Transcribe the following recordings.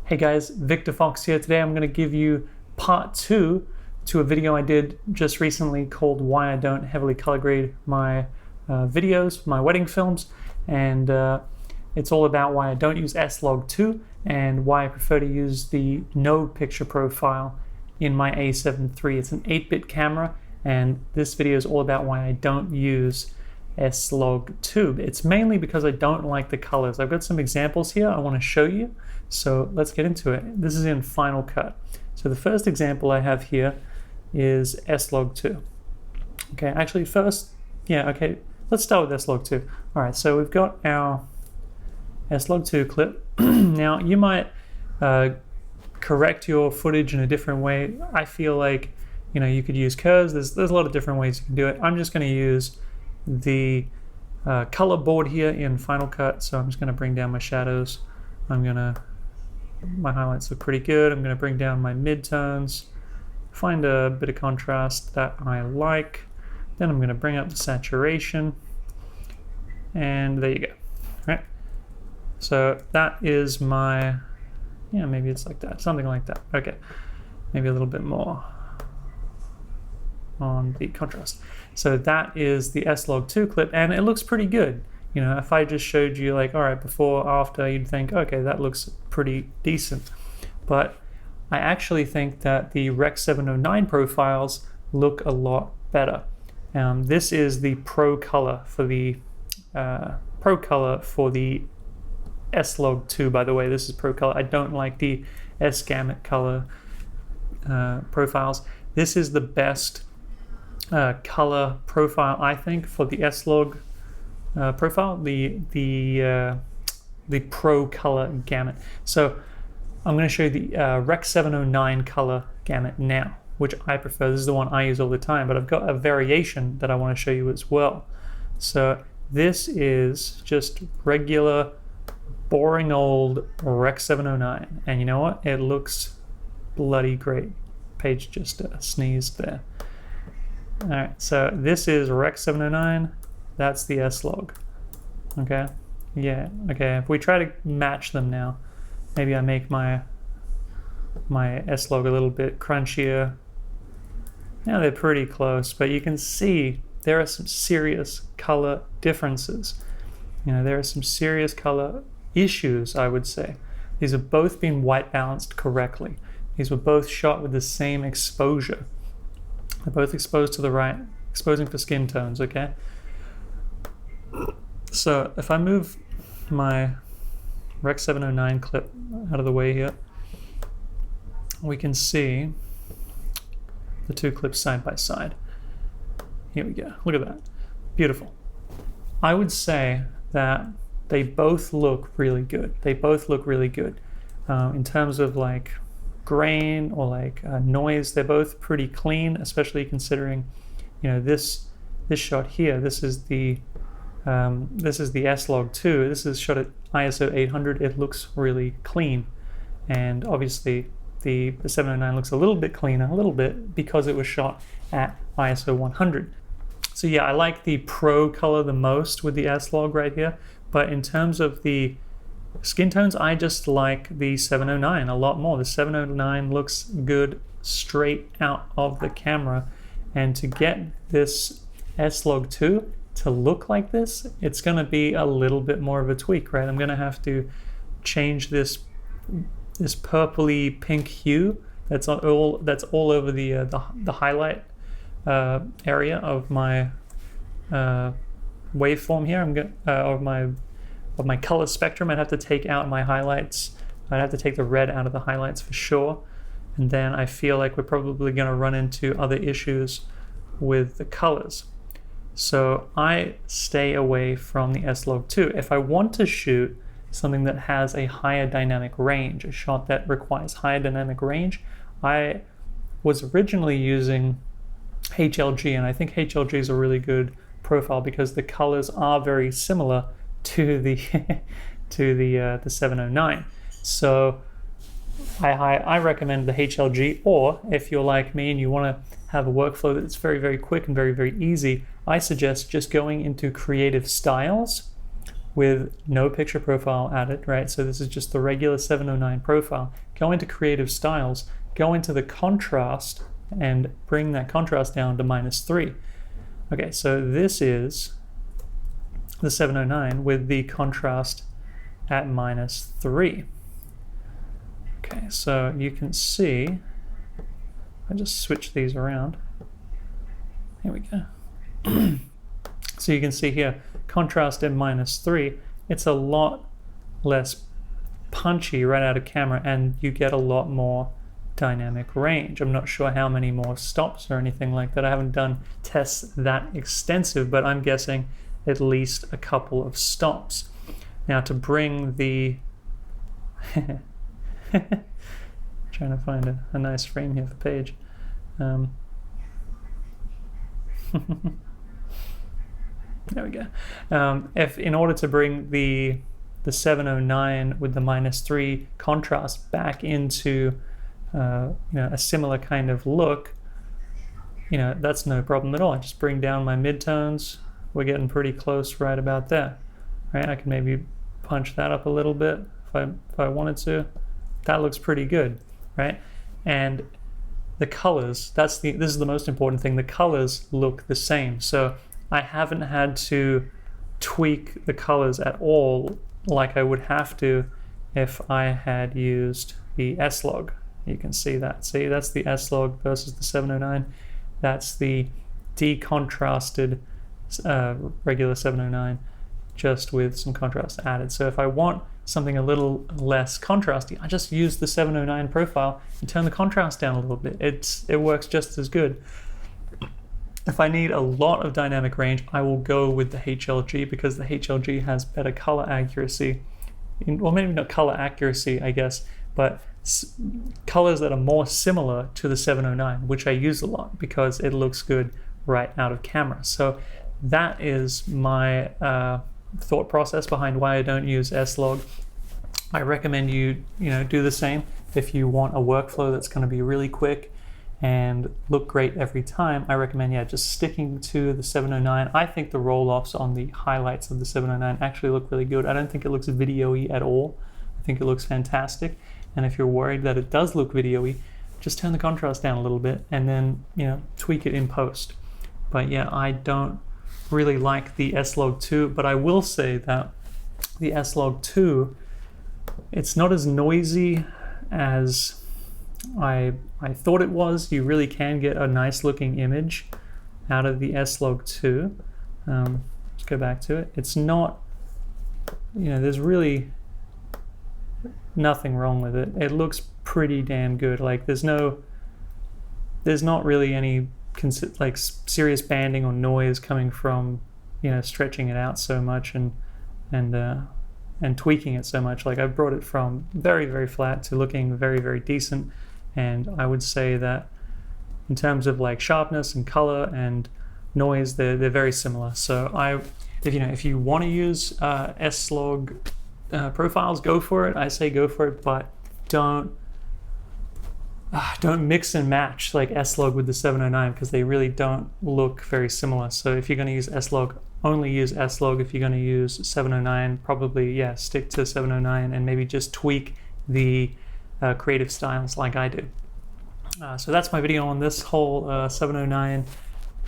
Hey guys, Victor Fox here. Today I'm going to give you part 2 to a video I did just recently called Why I Don't Heavily Color Grade My Videos, my wedding films, and it's all about why I don't use S-Log 2 and why I prefer to use the no picture profile in my A7 III. It's an 8-bit camera, and this video is all about why I don't use S-Log 2. It's mainly because I don't like the colors. I've got some examples here I want to show you, so let's get into it. This is in Final Cut. So the first example I have here is S-Log 2. Okay, actually first, let's start with S-Log 2. All right, so we've got our S-Log 2 clip. Now you might correct your footage in a different way. I feel like, you know, you could use curves. There's a lot of different ways you can do it. I'm just going to use the color board here in Final Cut. So I'm just going to bring down my shadows. My highlights look pretty good. I'm going to bring down my midtones, find a bit of contrast that I like. Then I'm going to bring up the saturation, and there you go. Right. So that is my, maybe it's like that, something like that. Okay, maybe a little bit more on the contrast. So that is the S-Log 2 clip, and it looks pretty good. You know, if I just showed you like, all right, before, after, you'd think, okay, that looks pretty decent. But I actually think that the Rec. 709 profiles look a lot better. This is the Pro Color for the S-Log 2, by the way. This is Pro Color. I don't like the S-Gamut color profiles. This is the best color profile, I think, for the S-Log profile, the Pro Color gamut. So I'm going to show you the Rec. 709 color gamut now, which I prefer. This is the one I use all the time, but I've got a variation that I want to show you as well. So this is just regular, boring old Rec. 709, and you know what? It looks bloody great. Page just sneezed there. All right, so this is Rec. 709. That's the S-Log. Okay, yeah. Okay, if we try to match them now, maybe I make my S-Log a little bit crunchier. Now they're pretty close, but you can see there are some serious color differences. You know, there are some serious color issues, I would say. These have both been white balanced correctly. These were both shot with the same exposure. They're both exposed to the right, exposing for skin tones, okay? So if I move my Rec. 709 clip out of the way here, we can see the two clips side by side. Here we go. Look at that. Beautiful. I would say that they both look really good. They both look really good. In terms of like grain or like noise, they're both pretty clean, especially considering, you know, this shot here. This is the S-Log 2. This is shot at ISO 800. It looks really clean, and obviously the 709 looks a little bit cleaner, a little bit, because it was shot at ISO 100. So yeah, I like the Pro Color the most with the S-Log right here, but in terms of the skin tones, I just like the 709 a lot more. The 709 looks good straight out of the camera, and to get this S-Log 2 to look like this, it's going to be a little bit more of a tweak, right? I'm going to have to change this purpley pink hue that's all over the highlight area of my waveform here. Of my color spectrum. I'd have to take out my highlights. I'd have to take the red out of the highlights for sure. And then I feel like we're probably going to run into other issues with the colors. So I stay away from the S-Log 2. If I want to shoot something that has a higher dynamic range, a shot that requires higher dynamic range, I was originally using HLG, and I think HLG is a really good profile because the colors are very similar to the the 709. So I recommend the HLG, or if you're like me and you want to have a workflow that's very, very quick and very, very easy, I suggest just going into creative styles with no picture profile added, right? So this is just the regular 709 profile. Go into creative styles, go into the contrast and bring that contrast down to -3. Okay, so this is the 709 with the contrast at -3. Okay, so you can see, I just switch these around. Here we go. So you can see here, contrast at -3, it's a lot less punchy right out of camera, and you get a lot more dynamic range. I'm not sure how many more stops or anything like that. I haven't done tests that extensive, but I'm guessing at least a couple of stops. Now to bring the trying to find a nice frame here for Paige. There we go. If in order to bring the 709 with the -3 contrast back into a similar kind of look, that's no problem at all. I just bring down my midtones. We're getting pretty close right about there, right? I can maybe punch that up a little bit if I wanted to. That looks pretty good, right? And the colors, this is the most important thing. The colors look the same. So I haven't had to tweak the colors at all like I would have to if I had used the S-Log. You can see that. See, that's the S-Log versus the 709. That's the decontrasted regular 709, just with some contrast added. So if I want something a little less contrasty, I just use the 709 profile and turn the contrast down a little bit. It works just as good. If I need a lot of dynamic range, I will go with the HLG, because the HLG has better color accuracy. Well, maybe not color accuracy, I guess, but colors that are more similar to the 709, which I use a lot because it looks good right out of camera. So that is my thought process behind why I don't use S-Log. I recommend you do the same if you want a workflow that's going to be really quick and look great every time. I recommend just sticking to the 709. I think the roll-offs on the highlights of the 709 actually look really good. I don't think it looks video-y at all. I think it looks fantastic. And if you're worried that it does look video-y, just turn the contrast down a little bit and then tweak it in post. But yeah, I don't really like the S-Log 2, but I will say that the S-Log 2, it's not as noisy as I thought it was. You really can get a nice looking image out of the S-Log 2. Let's go back to it. It's not, there's really nothing wrong with it. It looks pretty damn good. Like there's not really any serious banding or noise coming from stretching it out so much and tweaking it so much. Like I brought it from very, very flat to looking very, very decent. And I would say that in terms of like sharpness and color and noise, they're very similar. So if you want to use S-Log profiles, go for it. I say go for it, but don't mix and match like S-Log with the 709, because they really don't look very similar. So if you're going to use S-Log, only use S-Log. If you're going to use 709, probably stick to 709 and maybe just tweak the creative styles like I do. So that's my video on this whole 709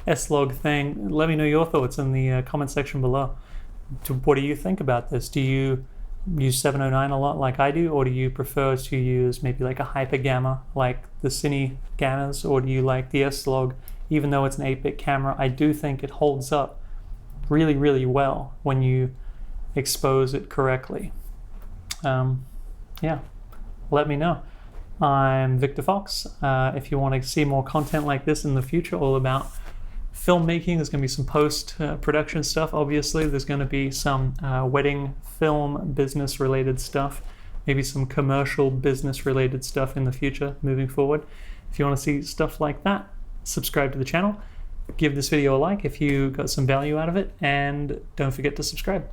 S-Log thing. Let me know your thoughts in the comment section below. What do you think about this? Do you use 709 a lot like I do, or do you prefer to use maybe like a hyper gamma like the Cine gammas, or do you like the S-Log? Even though it's an 8-bit camera, I do think it holds up really, really well when you expose it correctly. Let me know. I'm Victor Fox. If you want to see more content like this in the future, all about filmmaking, there's going to be some post-production stuff. Obviously, there's going to be some wedding film business-related stuff, maybe some commercial business-related stuff in the future moving forward. If you want to see stuff like that, subscribe to the channel. Give this video a like if you got some value out of it, and don't forget to subscribe.